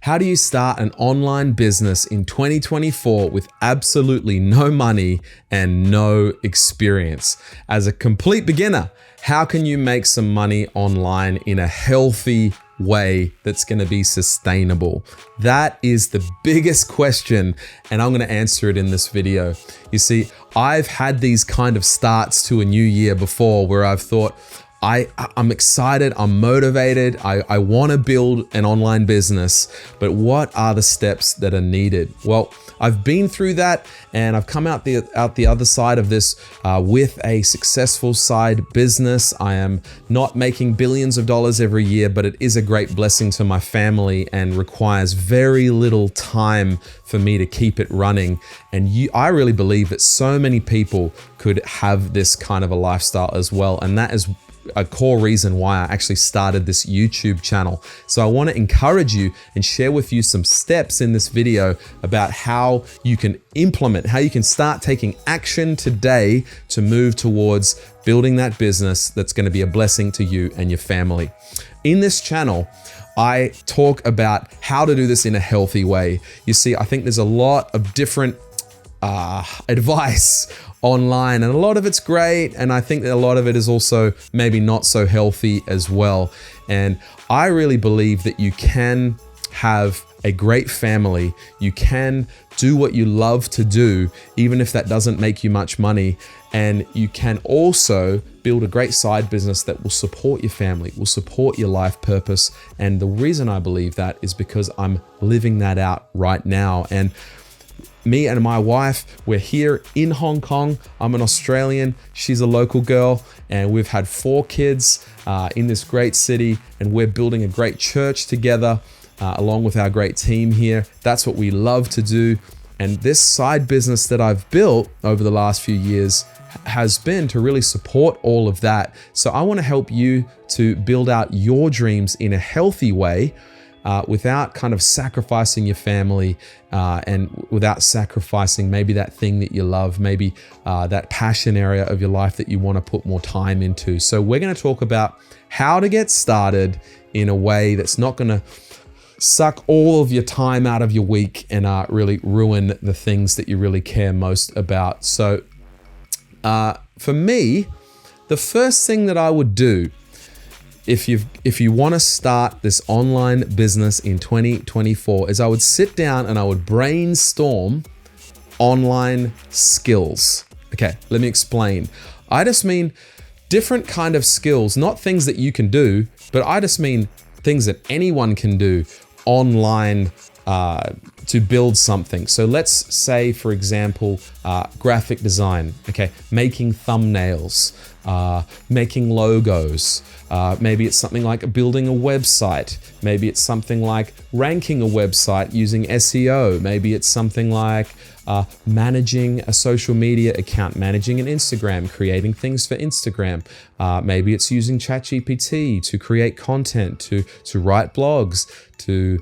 How do you start an online business in 2024 with absolutely no money and no experience? As a complete beginner, how can you make some money online in a healthy way that's going to be sustainable? That is the biggest question, and I'm going to answer it in this video. You see, I've had these kind of starts to a new year before where I've thought, I'm excited, I'm motivated, I want to build an online business, but what are the steps that are needed? Well, I've been through that and I've come out the other side of this with a successful side business. I am not making billions of dollars every year, but it is a great blessing to my family and requires very little time for me to keep it running. And I really believe that so many people could have this kind of a lifestyle as well. And that is a core reason why I actually started this YouTube channel. So I want to encourage you and share with you some steps in this video about how you can implement, how you can start taking action today to move towards building that business that's going to be a blessing to you and your family. In this channel, I talk about how to do this in a healthy way. You see, I think there's a lot of different advice online, and a lot of it's great, and I think that a lot of it is also maybe not so healthy as well. And I really believe that you can have a great family, you can do what you love to do, even if that doesn't make you much money, and you can also build a great side business that will support your family, will support your life purpose. And the reason I believe that is because I'm living that out right now. And me and my wife, we're here in Hong Kong. I'm an Australian, she's a local girl, and we've had 4 kids in this great city, and we're building a great church together along with our great team here. That's what we love to do. And this side business that I've built over the last few years has been to really support all of that. So I want to help you to build out your dreams in a healthy way, without kind of sacrificing your family and without sacrificing maybe that thing that you love, maybe that passion area of your life that you want to put more time into. So we're going to talk about how to get started in a way that's not going to suck all of your time out of your week and really ruin the things that you really care most about. So for me, the first thing that I would do if you want to start this online business in 2024 is I would sit down and I would brainstorm online skills. Okay, let me explain. I just mean different kind of skills, not things that you can do, but I just mean things that anyone can do online to build something. So let's say, for example, graphic design, okay, making thumbnails, making logos. Maybe it's something like building a website. Maybe it's something like ranking a website using SEO. Maybe it's something like managing a social media account, managing an Instagram, creating things for Instagram. Maybe it's using ChatGPT to create content, to write blogs, to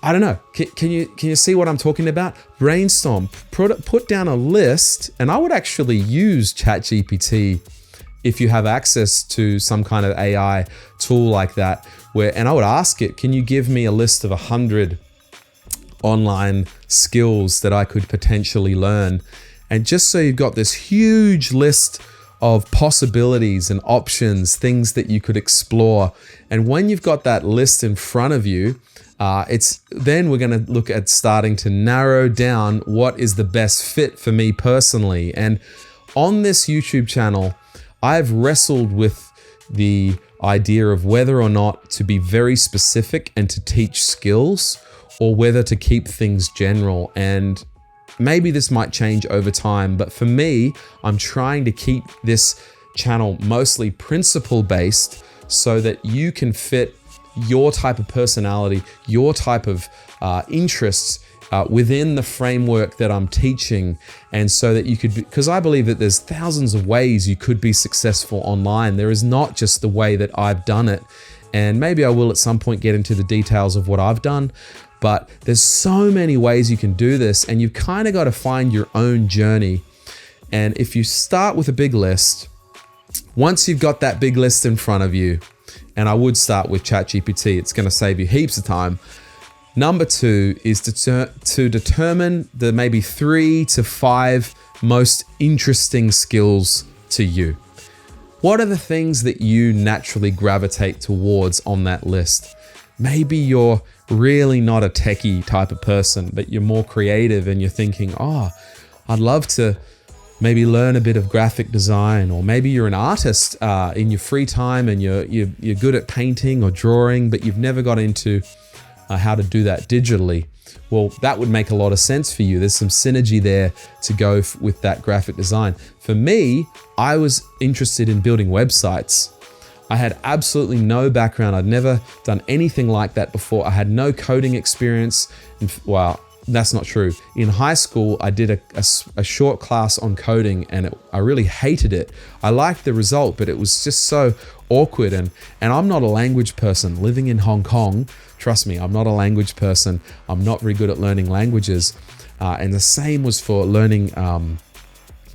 I don't know. Can you see what I'm talking about? Brainstorm, put down a list, and I would actually use ChatGPT if you have access to some kind of AI tool like that, and I would ask it, can you give me a list of 100 online skills that I could potentially learn? And just so you've got this huge list of possibilities and options, things that you could explore. And when you've got that list in front of you, then we're going to look at starting to narrow down what is the best fit for me personally. And on this YouTube channel, I've wrestled with the idea of whether or not to be very specific and to teach skills, or whether to keep things general. And maybe this might change over time, but for me, I'm trying to keep this channel mostly principle based so that you can fit your type of personality, your type of interests within the framework that I'm teaching, and so that you could, because I believe that there's thousands of ways you could be successful online. There is not just the way that I've done it, and maybe I will at some point get into the details of what I've done, but there's so many ways you can do this, and you've kind of got to find your own journey. And if you start with a big list, once you've got that big list in front of you, and I would start with ChatGPT, it's going to save you heaps of time. Number 2 is to determine the maybe 3 to 5 most interesting skills to you. What are the things that you naturally gravitate towards on that list? Maybe you're really not a techie type of person, but you're more creative and you're thinking, I'd love to maybe learn a bit of graphic design. Or maybe you're an artist in your free time and you're good at painting or drawing, but you've never got into how to do that digitally. Well, that would make a lot of sense for you. There's some synergy there to go with that graphic design. For me, I was interested in building websites. I had absolutely no background. I'd never done anything like that before. I had no coding experience. Well, that's not true. In high school, I did a short class on coding and I really hated it. I liked the result, but it was just so awkward. And I'm not a language person. Living in Hong Kong, trust me, I'm not a language person. I'm not very good at learning languages. And the same was for learning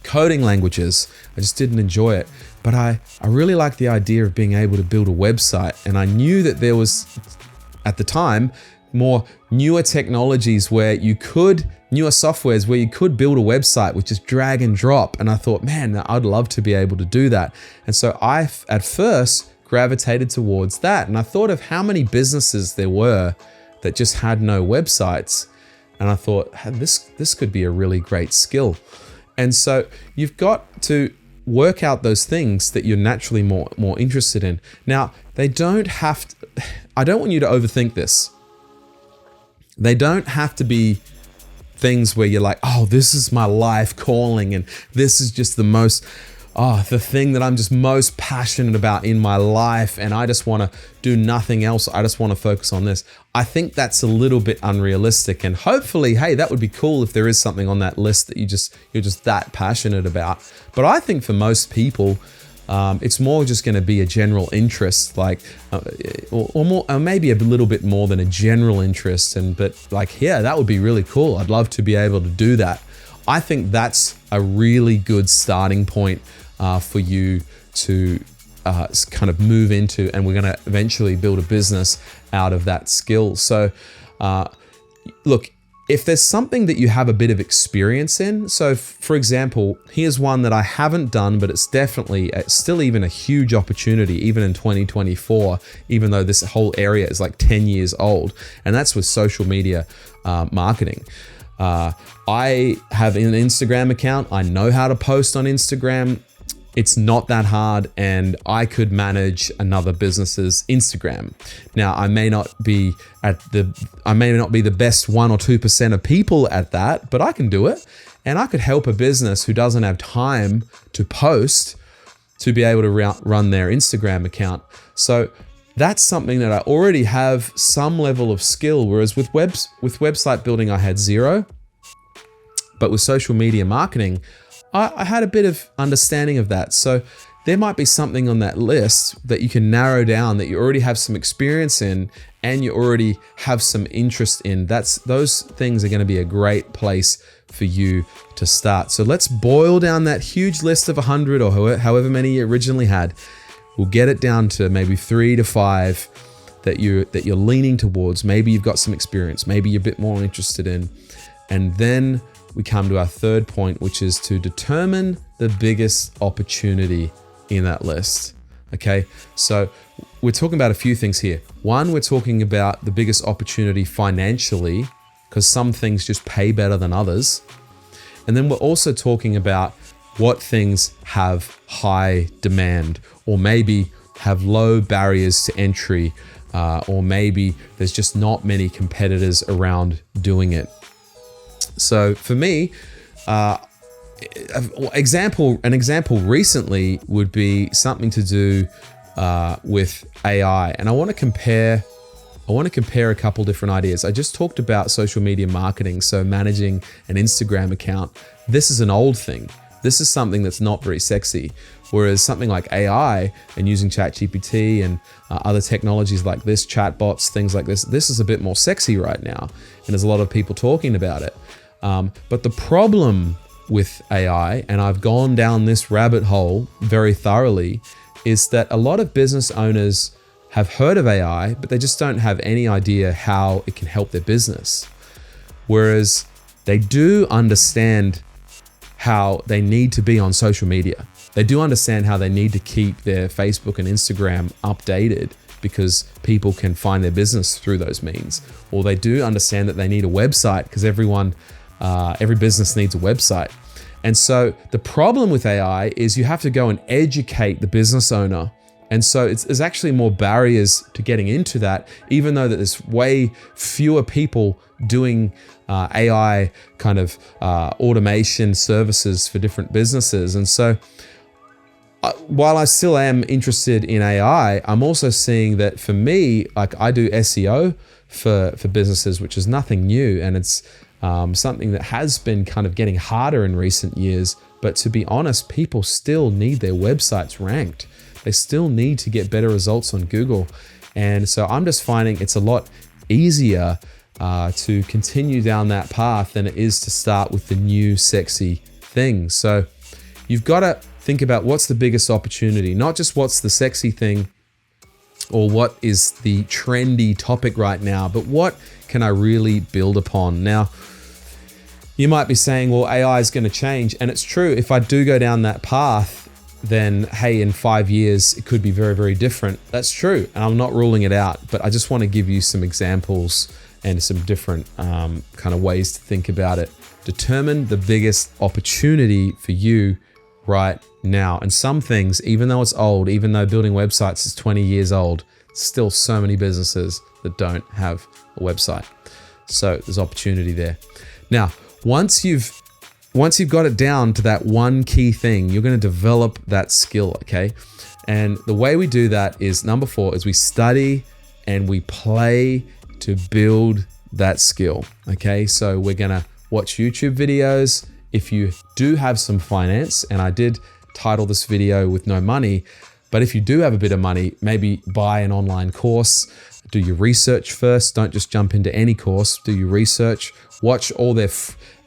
coding languages. I just didn't enjoy it. But I really liked the idea of being able to build a website. And I knew that there was, at the time, more newer technologies newer softwares where you could build a website with just drag and drop. And I thought, man, I'd love to be able to do that. And so I, at first, gravitated towards that. And I thought of how many businesses there were that just had no websites. And I thought, hey, this could be a really great skill. And so you've got to work out those things that you're naturally more interested in. Now, they don't have to, I don't want you to overthink this. They don't have to be things where you're like, this is my life calling and this is just the thing that I'm just most passionate about in my life and I just want to do nothing else. I just want to focus on this. I think that's a little bit unrealistic, and hopefully, hey, that would be cool if there is something on that list that you're just that passionate about. But I think for most people, it's more just going to be a general interest, like, or maybe a little bit more than a general interest. But that would be really cool. I'd love to be able to do that. I think that's a really good starting point for you to kind of move into, and we're going to eventually build a business out of that skill. So, look, if there's something that you have a bit of experience in, so for example, here's one that I haven't done, but it's definitely still even a huge opportunity, even in 2024, even though this whole area is like 10 years old, and that's with social media marketing. I have an Instagram account. I know how to post on Instagram. It's not that hard, and I could manage another business's Instagram. Now, I may not be the best 1 or 2% of people at that, but I can do it. And I could help a business who doesn't have time to post to be able to run their Instagram account. So that's something that I already have some level of skill, whereas with website building, I had zero. But with social media marketing, I had a bit of understanding of that. So there might be something on that list that you can narrow down that you already have some experience in and you already have some interest in. Those things are going to be a great place for you to start. So let's boil down that huge list of 100 or however many you originally had. We'll get it down to maybe 3 to 5 that you're leaning towards. Maybe you've got some experience. Maybe you're a bit more interested in. And then we come to our third point, which is to determine the biggest opportunity in that list. Okay, so we're talking about a few things here. One, we're talking about the biggest opportunity financially, because some things just pay better than others. And then we're also talking about what things have high demand, or maybe have low barriers to entry, or maybe there's just not many competitors around doing it. So for me, an example recently would be something to do with AI, and I want to compare a couple different ideas. I just talked about social media marketing, so managing an Instagram account. This is an old thing. This is something that's not very sexy. Whereas something like AI and using ChatGPT and other technologies like this, chatbots, things like this is a bit more sexy right now, and there's a lot of people talking about it. But the problem with AI, and I've gone down this rabbit hole very thoroughly, is that a lot of business owners have heard of AI, but they just don't have any idea how it can help their business. Whereas they do understand how they need to be on social media. They do understand how they need to keep their Facebook and Instagram updated because people can find their business through those means. Or they do understand that they need a website because every business needs a website. And so the problem with AI is you have to go and educate the business owner. And so there's actually more barriers to getting into that, even though that there's way fewer people doing AI kind of automation services for different businesses. And so while I still am interested in AI, I'm also seeing that for me, like I do SEO for businesses, which is nothing new. And it's something that has been kind of getting harder in recent years. But to be honest, people still need their websites ranked. They still need to get better results on Google. And so I'm just finding it's a lot easier to continue down that path than it is to start with the new sexy thing. So you've got to think about what's the biggest opportunity, not just what's the sexy thing or what is the trendy topic right now, but what can I really build upon? Now, you might be saying, well, AI is going to change. And it's true. If I do go down that path, then hey, in 5 years, it could be very, very different. That's true. And I'm not ruling it out, but I just want to give you some examples and some different kind of ways to think about it. Determine the biggest opportunity for you right now. And some things, even though it's old, even though building websites is 20 years old, still so many businesses that don't have a website. So there's opportunity there. Now, once you've got it down to that one key thing, you're going to develop that skill, okay? And the way we do that is number 4 is we study and we play to build that skill, okay? So we're going to watch YouTube videos. If you do have some finance, and I did title this video with no money, but if you do have a bit of money, maybe buy an online course, do your research first. Don't just jump into any course, do your research, watch all their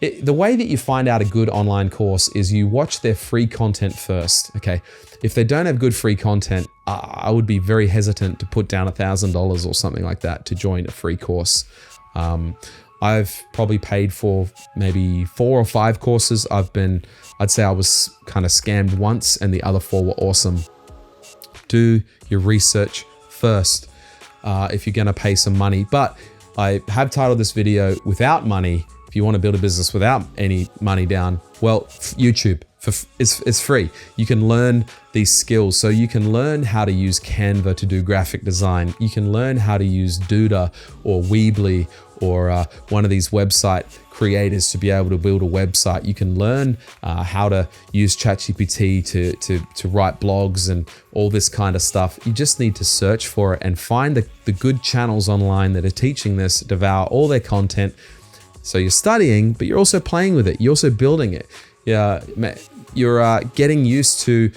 the way that you find out a good online course is you watch their free content first, okay? If they don't have good free content, I would be very hesitant to put down $1,000 or something like that to join a free course. I've probably paid for maybe 4 or 5 courses. I'd say I was kind of scammed once and the other 4 were awesome. Do your research first if you're gonna pay some money. But I have titled this video without money. If you want to build a business without any money down, well, YouTube, it's free. You can learn these skills. So you can learn how to use Canva to do graphic design. You can learn how to use Duda or Weebly or one of these website creators to be able to build a website. You can learn how to use ChatGPT to write blogs and all this kind of stuff. You just need to search for it and find the good channels online that are teaching this, devour all their content. So you're studying, but you're also playing with it. You're also building it. You're getting used to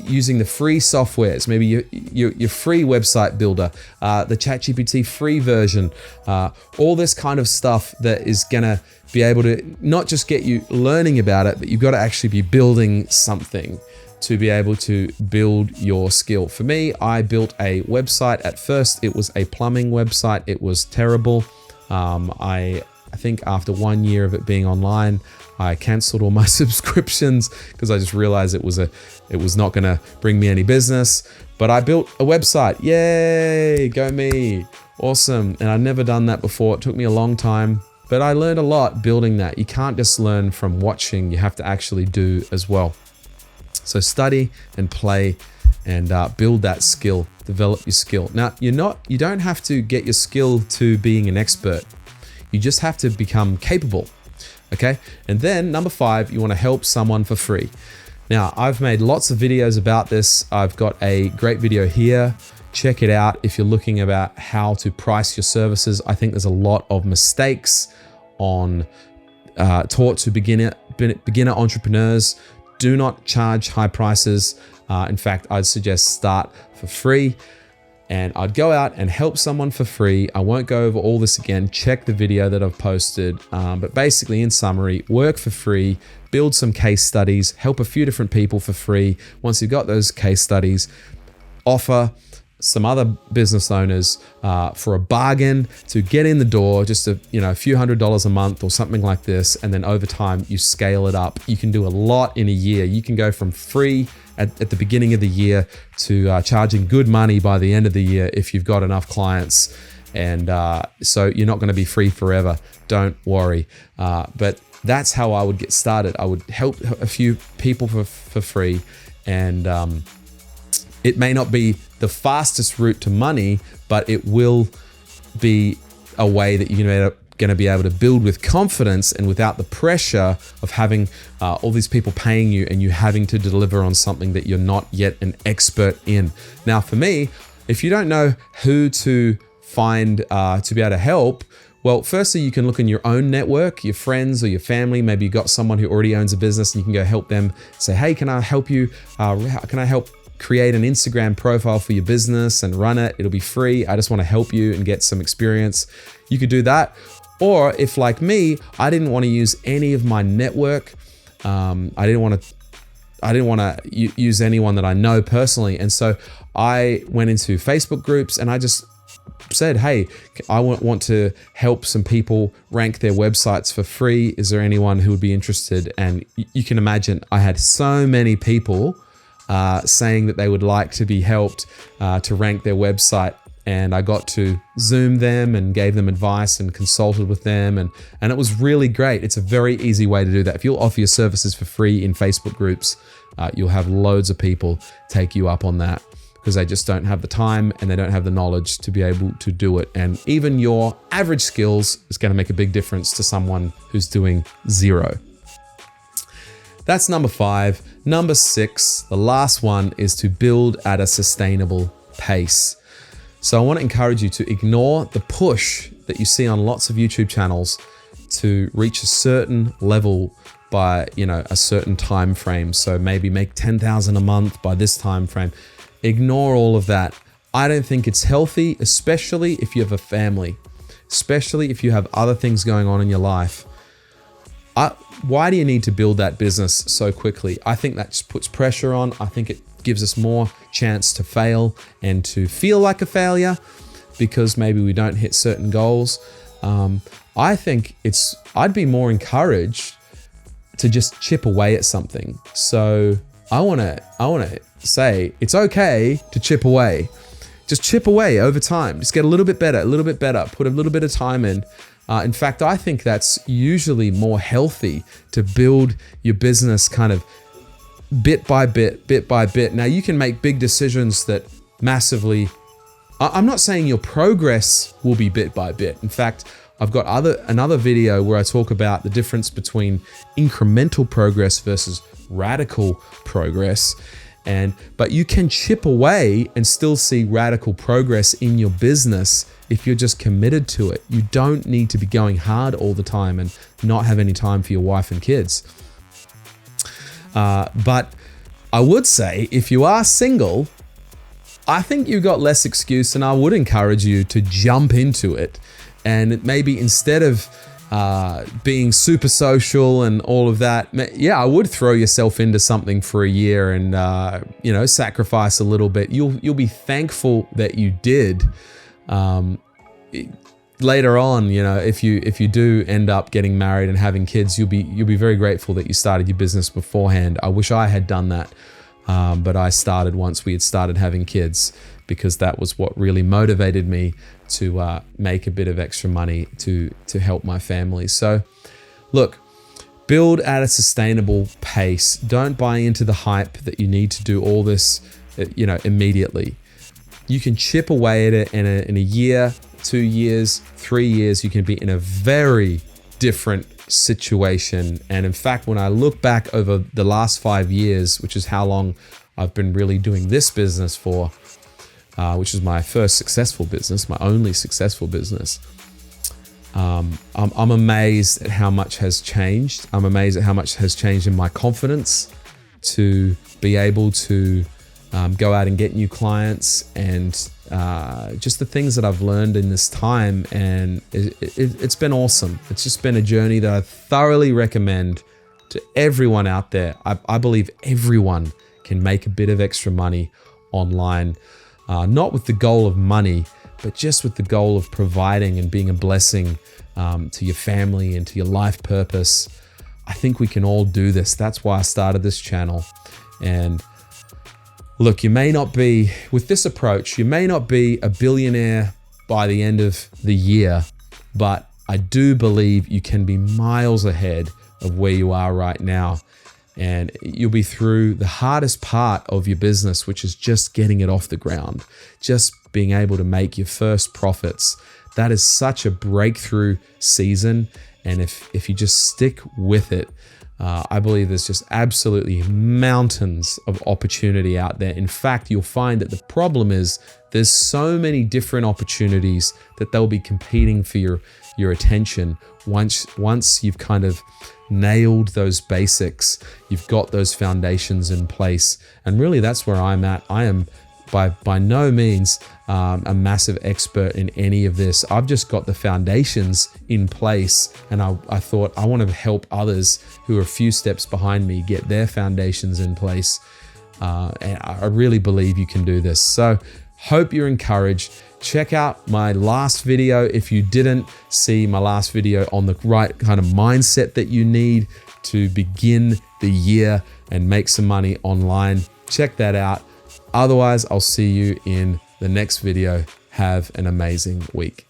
using the free softwares, maybe your free website builder, the ChatGPT free version, all this kind of stuff that is gonna be able to not just get you learning about it, but you've got to actually be building something to be able to build your skill. For me, I built a website. At first, it was a plumbing website. It was terrible. I think after 1 year of it being online, I canceled all my subscriptions because I just realized it was not going to bring me any business. But I built a website. Yay, go me. Awesome. And I'd never done that before. It took me a long time, but I learned a lot building that. You can't just learn from watching. You have to actually do as well. So study and play and build that skill, develop your skill. Now, you don't have to get your skill to being an expert. You just have to become capable, okay? And then number 5, you wanna help someone for free. Now, I've made lots of videos about this. I've got a great video here. Check it out if you're looking about how to price your services. I think there's a lot of mistakes taught to beginner entrepreneurs. Do not charge high prices. In fact, I'd suggest start for free. And I'd go out and help someone for free. I won't go over all this again. Check the video that I've posted. But basically, in summary, work for free, build some case studies, help a few different people for free. Once you've got those case studies, offer some other business owners for a bargain to get in the door, just a few $100s a month or something like this, and then over time you scale it up. You can do a lot in a year. You can go from free at the beginning of the year to charging good money by the end of the year if you've got enough clients. And so you're not going to be free forever. Don't worry. But that's how I would get started. I would help a few people for free, and it may not be the fastest route to money, but it will be a way that you're going to be able to build with confidence and without the pressure of having all these people paying you and you having to deliver on something that you're not yet an expert in. Now, for me, if you don't know who to find to be able to help, well, firstly, you can look in your own network, your friends or your family. Maybe you got someone who already owns a business and you can go help them. Say, hey, can I help you? Can I help create an Instagram profile for your business and run it? It'll be free. I just want to help you and get some experience. You could do that. Or if, like me, I didn't want to use any of my network, I didn't want to use anyone that I know personally. And so I went into Facebook groups and I just said, hey, I want to help some people rank their websites for free. Is there anyone who would be interested? And you can imagine I had so many people saying that they would like to be helped to rank their website. And I got to Zoom them and gave them advice and consulted with them. And it was really great. It's a very easy way to do that. If you'll offer your services for free in Facebook groups, you'll have loads of people take you up on that because they just don't have the time and they don't have the knowledge to be able to do it. And even your average skills is going to make a big difference to someone who's doing zero. That's number 5. Number 6, the last one, is to build at a sustainable pace. So I want to encourage you to ignore the push that you see on lots of YouTube channels to reach a certain level by, a certain time frame. So maybe make 10,000 a month by this time frame. Ignore all of that. I don't think it's healthy, especially if you have a family, especially if you have other things going on in your life. Why do you need to build that business so quickly? I think that just puts pressure on. I think it gives us more chance to fail and to feel like a failure because maybe we don't hit certain goals. I think I'd be more encouraged to just chip away at something. So I want to say it's okay to chip away. Just chip away over time. Just get a little bit better, put a little bit of time in. In fact, I think that's usually more healthy to build your business kind of bit by bit. Now, you can make big decisions that massively, I'm not saying your progress will be bit by bit. In fact, I've got another video where I talk about the difference between incremental progress versus radical progress. But you can chip away and still see radical progress in your business if you're just committed to it. You don't need to be going hard all the time and not have any time for your wife and kids. But I would say if you are single, I think you've got less excuse, and I would encourage you to jump into it. And maybe instead of being super social and all of that, I would throw yourself into something for a year and sacrifice a little bit. You'll be thankful that you did. Later on, if you do end up getting married and having kids, you'll be very grateful that you started your business beforehand. I wish I had done that, but I started once we had started having kids because that was what really motivated me to make a bit of extra money to help my family. So, look, build at a sustainable pace. Don't buy into the hype that you need to do all this, immediately. You can chip away at it in a year, 2 years, 3 years. You can be in a very different situation. And in fact, when I look back over the last 5 years, which is how long I've been really doing this business for, which is my first successful business, my only successful business, I'm amazed at how much has changed. I'm amazed at how much has changed in my confidence to be able to go out and get new clients, and just the things that I've learned in this time. And it's been awesome. It's just been a journey that I thoroughly recommend to everyone out there. I believe everyone can make a bit of extra money online. not with the goal of money, but just with the goal of providing and being a blessing to your family and to your life purpose. I think we can all do this. That's why I started this channel. And look, you may not be, with this approach, you may not be a billionaire by the end of the year, but I do believe you can be miles ahead of where you are right now. And you'll be through the hardest part of your business, which is just getting it off the ground, just being able to make your first profits. That is such a breakthrough season. And if you just stick with it, I believe there's just absolutely mountains of opportunity out there. In fact, you'll find that the problem is there's so many different opportunities that they'll be competing for your attention. Once you've kind of nailed those basics, you've got those foundations in place. And really that's where I'm at. I am by no means a massive expert in any of this. I've just got the foundations in place, and I thought I want to help others who are a few steps behind me get their foundations in place. And I really believe you can do this. So hope you're encouraged. Check out my last video if you didn't see my last video on the right kind of mindset that you need to begin the year and make some money online. Check that out. Otherwise, I'll see you in the next video. Have an amazing week.